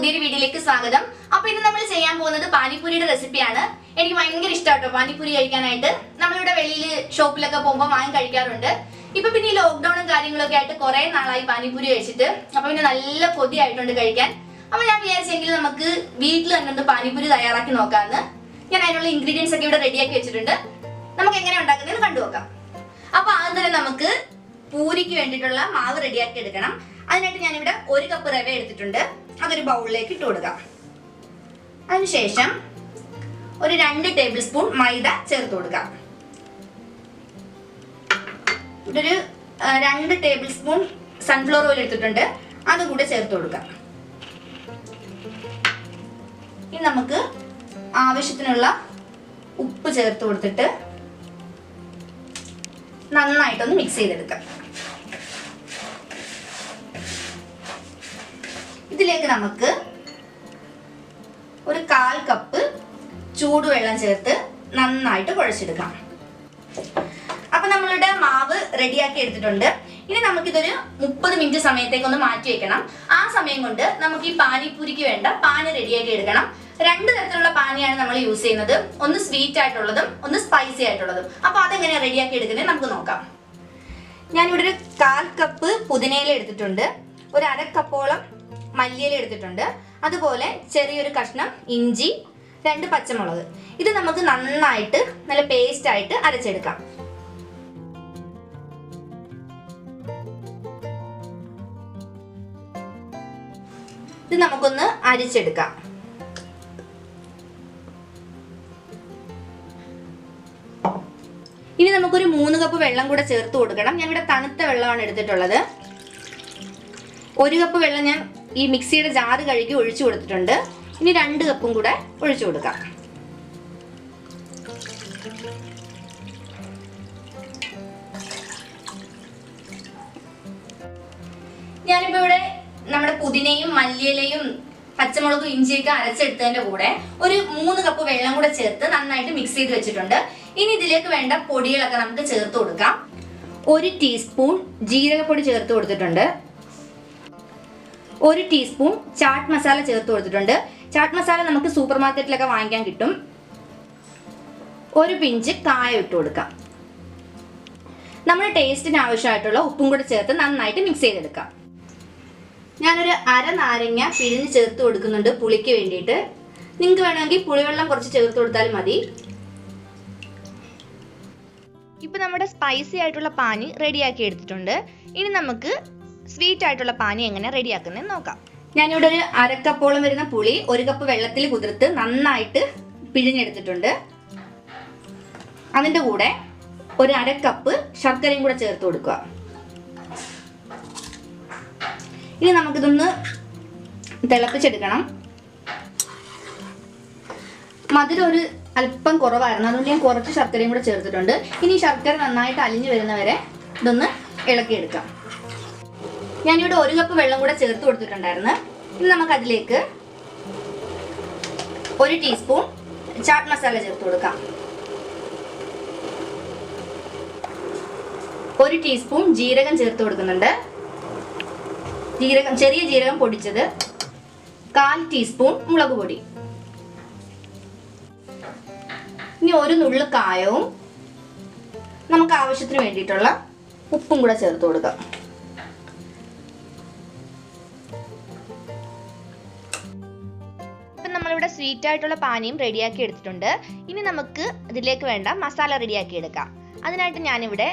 പുതിയൊരു വീഡിയോയിലേക്ക് സ്വാഗതം. അപ്പോൾ ഇന്ന് നമ്മൾ ചെയ്യാൻ പോകുന്നത് പാനിപൂരിയുടെ റെസിപ്പിയാണ്. എനിക്ക് ഭയങ്കര ഇഷ്ടമാട്ടോ പാനിപൂരി കഴിക്കാനായിട്ട്. നമ്മളിവിടെ വെളിയിൽ ഷോപ്പിലൊക്കെ പോകുമ്പോൾ വാങ്ങി കഴിക്കാറുണ്ട്. ഇപ്പൊ പിന്നെ ഈ ലോക്ക്ഡൌണും കാര്യങ്ങളൊക്കെ ആയിട്ട് കുറെ നാളായി പാനിപൂരി കഴിച്ചിട്ട്. അപ്പൊ പിന്നെ നല്ല കൊതിയായിട്ടുണ്ട് കഴിക്കാൻ. അപ്പൊ ഞാൻ വിചാരിച്ചെങ്കിൽ നമുക്ക് വീട്ടിൽ തന്നെ ഒന്ന് പാനിപൂരി തയ്യാറാക്കി നോക്കാമെന്ന്. ഞാൻ അതിനുള്ള ഇൻഗ്രീഡിയൻസ് ഒക്കെ ഇവിടെ റെഡിയാക്കി വെച്ചിട്ടുണ്ട്. നമുക്ക് എങ്ങനെ ഉണ്ടാക്കുന്നതെന്ന് കണ്ടു നോക്കാം. അപ്പൊ ആദ്യം തന്നെ നമുക്ക് പൂരിക്ക് വേണ്ടിയിട്ടുള്ള മാവ് റെഡിയാക്കി എടുക്കണം. അതിനായിട്ട് ഞാനിവിടെ 1 കപ്പ് റവ എടുത്തിട്ടുണ്ട്. അതൊരു ബൗളിലേക്ക് ഇട്ട് കൊടുക്കാം. അതിനുശേഷം ഒരു 2 ടേബിൾ സ്പൂൺ മൈദ ചേർത്ത് കൊടുക്കാം. ഇവിടെ ഒരു 2 ടേബിൾ സ്പൂൺ സൺഫ്ലവർ ഓയിൽ എടുത്തിട്ടുണ്ട്. അതും കൂടെ ചേർത്ത് കൊടുക്കാം. ഇനി നമുക്ക് ആവശ്യത്തിനുള്ള ഉപ്പ് ചേർത്ത് കൊടുത്തിട്ട് നന്നായിട്ടൊന്ന് മിക്സ് ചെയ്തെടുക്കാം. ഇതിലേക്ക് നമുക്ക് ഒരു 1/4 കപ്പ് ചൂടുവെള്ളം ചേർത്ത് നന്നായിട്ട് കുഴച്ചെടുക്കാം. അപ്പൊ നമ്മളുടെ മാവ് റെഡിയാക്കി എടുത്തിട്ടുണ്ട്. ഇനി നമുക്കിതൊരു 30 മിനിറ്റ് സമയത്തേക്ക് ഒന്ന് മാറ്റി വെക്കണം. ആ സമയം കൊണ്ട് നമുക്ക് ഈ പാനിപൂരിക്ക് വേണ്ട പാനി റെഡിയാക്കി എടുക്കണം. 2 തരത്തിലുള്ള പാനിയാണ് നമ്മൾ യൂസ് ചെയ്യുന്നത്. ഒന്ന് സ്വീറ്റ് ആയിട്ടുള്ളതും ഒന്ന് സ്പൈസി ആയിട്ടുള്ളതും. അപ്പൊ അതെങ്ങനെയാണ് റെഡിയാക്കി എടുക്കുന്നത് നമുക്ക് നോക്കാം. ഞാനിവിടെ ഒരു 1/4 കപ്പ് പുതിനയില എടുത്തിട്ടുണ്ട്. ഒരു 1/2 കപ്പോളം മല്ലിയില എടുത്തിട്ടുണ്ട്. അതുപോലെ ചെറിയൊരു കഷ്ണം ഇഞ്ചി, 2 പച്ചമുളക്. ഇത് നമുക്ക് നന്നായിട്ട് നല്ല പേസ്റ്റ് ആയിട്ട് അരച്ചെടുക്കാം. ഇത് നമുക്കൊന്ന് അരിച്ചെടുക്കാം. ഇനി നമുക്കൊരു 3 കപ്പ് വെള്ളം കൂടെ ചേർത്ത് കൊടുക്കണം. ഞാൻ ഇവിടെ തണുത്ത വെള്ളമാണ് എടുത്തിട്ടുള്ളത്. 1 കപ്പ് വെള്ളം ഞാൻ ഈ മിക്സിയുടെ ജാറ് കഴുകി ഒഴിച്ചു കൊടുത്തിട്ടുണ്ട്. ഇനി 2 കപ്പും കൂടെ ഒഴിച്ചു കൊടുക്കാം. ഞാനിപ്പോ ഇവിടെ നമ്മുടെ പുതിനയും മല്ലിയിലയും പച്ചമുളകും ഇഞ്ചിയൊക്കെ അരച്ചെടുത്തതിന്റെ കൂടെ ഒരു 3 കപ്പ് വെള്ളം കൂടെ ചേർത്ത് നന്നായിട്ട് മിക്സ് ചെയ്ത് വെച്ചിട്ടുണ്ട്. ഇനി ഇതിലേക്ക് വേണ്ട പൊടികളൊക്കെ നമുക്ക് ചേർത്ത് കൊടുക്കാം. 1 ടീസ്പൂൺ ജീരകപ്പൊടി ചേർത്ത് കൊടുത്തിട്ടുണ്ട്. 1 ടീസ്പൂൺ ചാട്ട് മസാല ചേർത്ത് കൊടുത്തിട്ടുണ്ട്. ചാട്ട് മസാല നമുക്ക് സൂപ്പർ മാർക്കറ്റിലൊക്കെ വാങ്ങിക്കാൻ കിട്ടും. 1 പിഞ്ച് കായം ഇട്ട് കൊടുക്കാം. നമ്മുടെ ടേസ്റ്റിന് ആവശ്യമായിട്ടുള്ള ഉപ്പും കൂടെ ചേർത്ത് നന്നായിട്ട് മിക്സ് ചെയ്തെടുക്കാം. ഞാനൊരു 1/2 നാരങ്ങ പിഴിഞ്ഞ് ചേർത്ത് കൊടുക്കുന്നുണ്ട് പുളിക്ക് വേണ്ടിയിട്ട്. നിങ്ങൾക്ക് വേണമെങ്കിൽ പുളിവെള്ളം കുറച്ച് ചേർത്ത് കൊടുത്താലും മതി. ഇപ്പൊ നമ്മുടെ സ്പൈസി ആയിട്ടുള്ള പാനി റെഡിയാക്കി എടുത്തിട്ടുണ്ട്. ഇനി നമുക്ക് സ്വീറ്റ് ആയിട്ടുള്ള പാനി എങ്ങനെ റെഡിയാക്കുന്നത് നോക്കാം. ഞാനിവിടെ ഒരു 1/2 കപ്പോളം വരുന്ന പുളി 1 കപ്പ് വെള്ളത്തിൽ കുതിർത്ത് നന്നായിട്ട് പിഴിഞ്ഞെടുത്തിട്ടുണ്ട്. അതിൻ്റെ കൂടെ ഒരു 1/2 കപ്പ് ശർക്കരയും കൂടെ ചേർത്ത് കൊടുക്കുക. ഇനി നമുക്കിതൊന്ന് തിളപ്പിച്ചെടുക്കണം. മധുരം ഒരു അല്പം കുറവായിരുന്നു, അതുകൊണ്ട് ഞാൻ കുറച്ച് ശർക്കരയും കൂടെ ചേർത്തിട്ടുണ്ട്. ഇനി ശർക്കര നന്നായിട്ട് അലിഞ്ഞു വരുന്നവരെ ഇതൊന്ന് ഇളക്കിയെടുക്കാം. ഞാനിവിടെ 1 കപ്പ് വെള്ളം കൂടെ ചേർത്ത് കൊടുത്തിട്ടുണ്ടായിരുന്നു. ഇനി നമുക്ക് അതിലേക്ക് 1 ടീസ്പൂൺ ചാട്ട് മസാല ചേർത്ത് കൊടുക്കാം. 1 ടീസ്പൂൺ ജീരകം ചേർത്ത് കൊടുക്കുന്നുണ്ട്. ചെറിയ ജീരകം പൊടിച്ചത്. 1/4 ടീസ്പൂൺ മുളക് പൊടി. ഇനി 1 നുള്ളു കായവും നമുക്ക് ആവശ്യത്തിന് വേണ്ടിയിട്ടുള്ള ഉപ്പും കൂടെ ചേർത്ത് കൊടുക്കാം. ഇപ്പം നമ്മളിവിടെ സ്വീറ്റ് ആയിട്ടുള്ള പാനിയും റെഡിയാക്കി എടുത്തിട്ടുണ്ട്. ഇനി നമുക്ക് ഇതിലേക്ക് വേണ്ട മസാല റെഡിയാക്കി എടുക്കാം. അതിനായിട്ട് ഞാനിവിടെ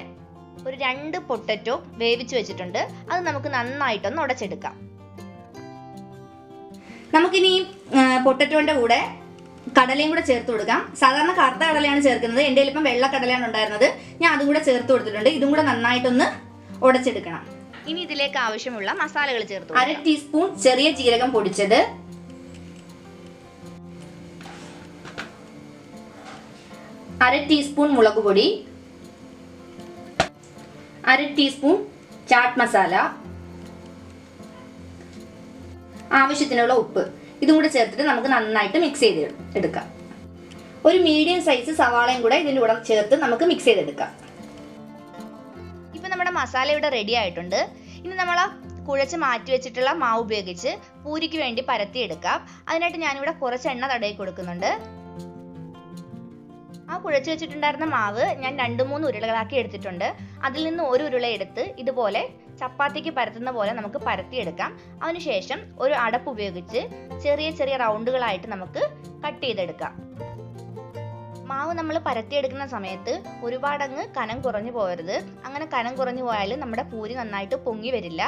ഒരു 2 പൊട്ടറ്റോ വേവിച്ച് വെച്ചിട്ടുണ്ട്. അത് നമുക്ക് നന്നായിട്ടൊന്ന് ഉടച്ചെടുക്കാം. നമുക്കിനി പൊട്ടറ്റോന്റെ കൂടെ കടലയും കൂടെ ചേർത്ത് കൊടുക്കാം. സാധാരണ കറുത്ത കടലയാണ് ചേർക്കുന്നത്. എൻ്റെ ഇപ്പം വെള്ള കടലയാണ് ഉണ്ടായിരുന്നത്. ഞാൻ അതും കൂടെ ചേർത്ത് കൊടുത്തിട്ടുണ്ട്. ഇതും കൂടെ നന്നായിട്ടൊന്ന് ഉടച്ചെടുക്കണം. ഇനി ഇതിലേക്ക് ആവശ്യമുള്ള മസാലകൾ ചേർത്ത് 1/2 ടീസ്പൂൺ ചെറിയ ജീരകം പൊടിച്ചത്, 1/2 ടീസ്പൂൺ മുളക് പൊടി, 1/2 ടീസ്പൂൺ ചാട്ട് മസാല, ആവശ്യത്തിനുള്ള ഉപ്പ്. ഇതും കൂടെ ചേർത്തിട്ട് നമുക്ക് നന്നായിട്ട് മിക്സ് ചെയ്ത് എടുക്കാം. ഒരു മീഡിയം സൈസ് സവാളയും കൂടെ ഇതിൻ്റെ കൂടെ ചേർത്ത് നമുക്ക് മിക്സ് ചെയ്തെടുക്കാം. ഇപ്പം നമ്മുടെ മസാല ഇവിടെ റെഡി ആയിട്ടുണ്ട്. ഇനി നമ്മൾ ആ കുഴച്ച് മാറ്റി വെച്ചിട്ടുള്ള മാവ് ഉപയോഗിച്ച് പൂരിക്ക് വേണ്ടി പരത്തിയെടുക്കാം. അതിനായിട്ട് ഞാനിവിടെ കുറച്ച് എണ്ണ തടയി കൊടുക്കുന്നുണ്ട്. ആ കുഴച്ച് വെച്ചിട്ടുണ്ടായിരുന്ന മാവ് ഞാൻ 2-3 ഉരുളകളാക്കി എടുത്തിട്ടുണ്ട്. അതിൽ നിന്ന് ഒരു ഉരുള എടുത്ത് ഇതുപോലെ ചപ്പാത്തിക്ക് പരത്തുന്ന പോലെ നമുക്ക് പരത്തിയെടുക്കാം. അതിനുശേഷം ഒരു അടപ്പ് ഉപയോഗിച്ച് ചെറിയ ചെറിയ റൗണ്ടുകളായിട്ട് നമുക്ക് കട്ട് ചെയ്തെടുക്കാം. മാവ് നമ്മൾ പരത്തിയെടുക്കുന്ന സമയത്ത് ഒരുപാടങ്ങ് കനം കുറഞ്ഞു പോകരുത്. അങ്ങനെ കനം കുറഞ്ഞു പോയാൽ നമ്മുടെ പൂരി നന്നായിട്ട് പൊങ്ങി വരില്ല.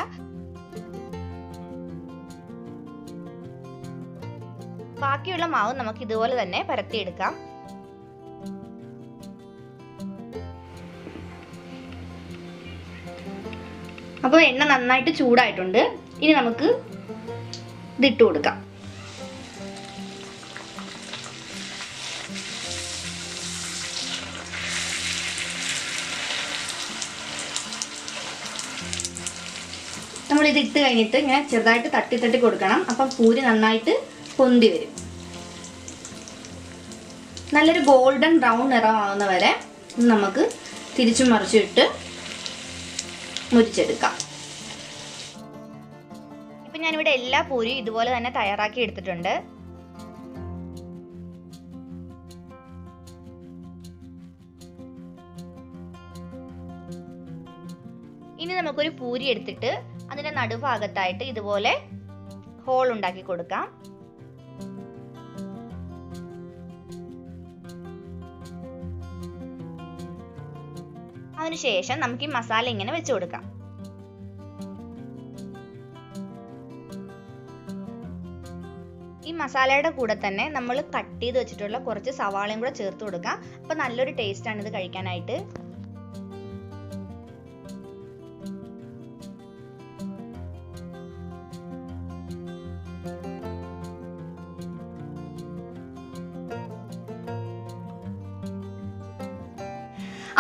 ബാക്കിയുള്ള മാവ് നമുക്ക് ഇതുപോലെ തന്നെ പരത്തിയെടുക്കാം. അപ്പോൾ എണ്ണ നന്നായിട്ട് ചൂടായിട്ടുണ്ട്. ഇനി നമുക്ക് ഇതിട്ട് കൊടുക്കാം. നമ്മളിത് ഇട്ട് കഴിഞ്ഞിട്ട് ഇങ്ങനെ ചെറുതായിട്ട് തട്ടി തട്ടി കൊടുക്കണം. അപ്പം പൂരി നന്നായിട്ട് പൊന്തി വരും. നല്ലൊരു ഗോൾഡൻ ബ്രൗൺ നിറമാവുന്ന വരെ നമുക്ക് തിരിച്ചും മറിച്ചും ഇട്ട് മുരിച്ചെടുക്കാം. ഇപ്പം ഞാനിവിടെ എല്ലാ പൂരിയും ഇതുപോലെ തന്നെ തയ്യാറാക്കി എടുത്തിട്ടുണ്ട്. ഇനി നമുക്കൊരു പൂരി എടുത്തിട്ട് അതിന്റെ നടുഭാഗത്തായിട്ട് ഇതുപോലെ ഹോൾ ഉണ്ടാക്കി കൊടുക്കാം. അതിനുശേഷം നമുക്ക് ഈ മസാല ഇങ്ങനെ വെച്ച് കൊടുക്കാം. ഈ മസാലയുടെ കൂടെ തന്നെ നമ്മൾ കട്ട് ചെയ്ത് വെച്ചിട്ടുള്ള കുറച്ച് സവാളയും കൂടെ ചേർത്ത് കൊടുക്കാം. അപ്പൊ നല്ലൊരു ടേസ്റ്റ് ആണ് ഇത് കഴിക്കാനായിട്ട്.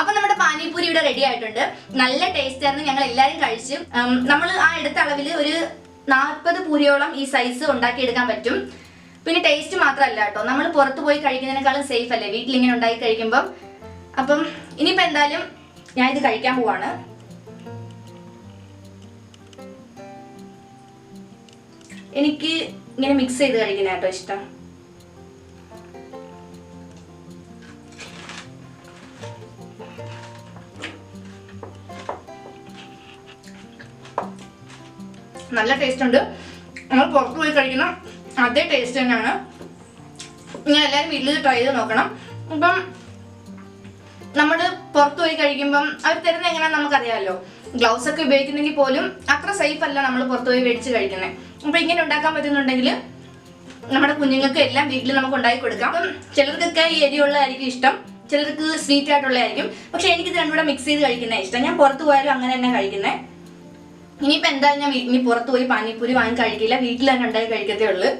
അപ്പൊ നമ്മുടെ പാനിപൂരി ഇവിടെ റെഡി ആയിട്ടുണ്ട്. നല്ല ടേസ്റ്റ് ആയിരുന്നു. ഞങ്ങൾ എല്ലാവരും കഴിച്ചു. നമ്മൾ ആ എടുത്ത അളവിൽ ഒരു 40 പൂരിയോളം ഈ സൈസ് ഉണ്ടാക്കിയെടുക്കാൻ പറ്റും. പിന്നെ ടേസ്റ്റ് മാത്രമല്ല കേട്ടോ, നമ്മൾ പുറത്ത് പോയി കഴിക്കുന്നതിനേക്കാളും സേഫ് അല്ലേ വീട്ടിൽ ഇങ്ങനെ ഉണ്ടാക്കി കഴിക്കുമ്പോൾ. അപ്പം ഇനിയിപ്പോൾ എന്തായാലും ഞാൻ ഇത് കഴിക്കാൻ പോവാണ്. എനിക്ക് ഇങ്ങനെ മിക്സ് ചെയ്ത് കഴിക്കുന്ന കേട്ടോ ഇഷ്ടം. നല്ല ടേസ്റ്റ് ഉണ്ട്. നമ്മൾ പുറത്ത് പോയി കഴിക്കുന്ന അതേ ടേസ്റ്റ് തന്നെയാണ്. ഞാൻ എല്ലാവരും വീട്ടിൽ ട്രൈ ചെയ്ത് നോക്കണം. ഇപ്പം നമ്മൾ പുറത്ത് പോയി കഴിക്കുമ്പം അവർ തരുന്നത് എങ്ങനെയാണെന്ന് നമുക്കറിയാമല്ലോ. ഗ്ലൗസ് ഒക്കെ ഉപയോഗിക്കുന്നെങ്കിൽ പോലും അത്ര സേഫ് അല്ല നമ്മൾ പുറത്ത് പോയി മേടിച്ച് കഴിക്കുന്നത്. അപ്പം ഇങ്ങനെ ഉണ്ടാക്കാൻ പറ്റുന്നുണ്ടെങ്കിൽ നമ്മുടെ കുഞ്ഞുങ്ങൾക്ക് എല്ലാം വീട്ടിൽ നമുക്ക് ഉണ്ടാക്കി കൊടുക്കാം. അപ്പം ചിലർക്കൊക്കെ ഈ എരിവുള്ളതായിരിക്കും ഇഷ്ടം, ചിലർക്ക് സ്വീറ്റ് ആയിട്ടുള്ളതായിരിക്കും. പക്ഷെ എനിക്കിത് രണ്ടും കൂടെ മിക്സ് ചെയ്ത് കഴിക്കുന്നത് ഇഷ്ടം. ഞാൻ പുറത്ത് പോയാലും അങ്ങനെ തന്നെ കഴിക്കുന്നത്. ഇനിയിപ്പോൾ എന്തായാലും ഞാൻ ഇനി പുറത്ത് പോയി പാനിപൂരി വാങ്ങി കഴിക്കില്ല, വീട്ടിൽ തന്നെ ഉണ്ടാക്കി കഴിക്കത്തേ ഉള്ളൂ.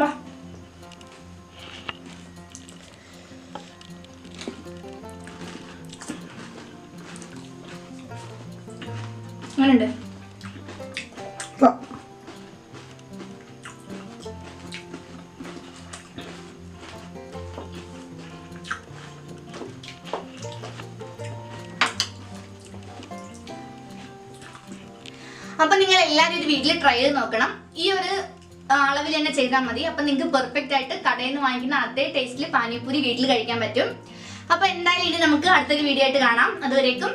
വാ അങ്ങനെയുണ്ട്. അപ്പൊ നിങ്ങൾ എല്ലാവരും ഇത് വീട്ടിൽ ട്രൈ ചെയ്ത് നോക്കണം. ഈ ഒരു അളവിൽ തന്നെ ചെയ്താൽ മതി. അപ്പൊ നിങ്ങൾക്ക് പെർഫെക്റ്റ് ആയിട്ട് കടയിൽ നിന്ന് വാങ്ങിക്കുന്ന അതേ ടേസ്റ്റിൽ പാനിപൂരി വീട്ടിൽ കഴിക്കാൻ പറ്റും. അപ്പൊ എന്തായാലും ഇനി നമുക്ക് അടുത്തൊരു വീഡിയോ ആയിട്ട് കാണാം. അതുവരേക്കും